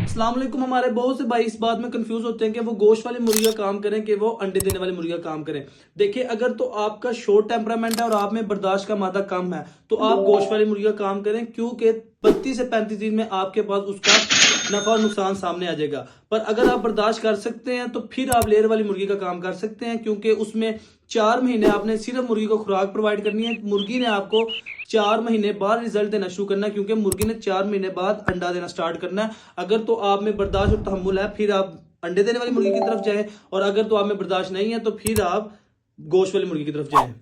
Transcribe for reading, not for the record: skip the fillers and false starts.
अस्सलाम वालेकुम। हमारे बहुत से भाई इस बात में कंफ्यूज होते हैं कि वो गोश्त वाली मुर्गी का काम करें कि वो अंडे देने वाली मुर्गी का काम करें। देखिए, अगर तो आपका शॉर्ट टेम्परामेंट है और आप में बर्दाश्त का मादा कम है तो आप गोश्त वाली मुर्गी का काम करें, क्योंकि 32 से 35 दिन में आपके पास उसका नफा और नुकसान सामने आ जाएगा। पर अगर आप बर्दाश्त कर सकते हैं तो फिर आप लेयर वाली मुर्गी का काम कर सकते हैं, क्योंकि उसमें 4 महीने आपने सिर्फ मुर्गी को खुराक प्रोवाइड करनी है। मुर्गी ने आपको 4 महीने बाद रिजल्ट देना शुरू करना है, क्योंकि मुर्गी ने 4 महीने बाद अंडा देना स्टार्ट करना है। अगर तो आप में बर्दाश्त और तहम्मुल है फिर आप अंडे देने वाली मुर्गी की तरफ जाएं, और अगर तो आप में बर्दाश्त नहीं है तो फिर आप गोश्त वाली मुर्गी की तरफ जाएं।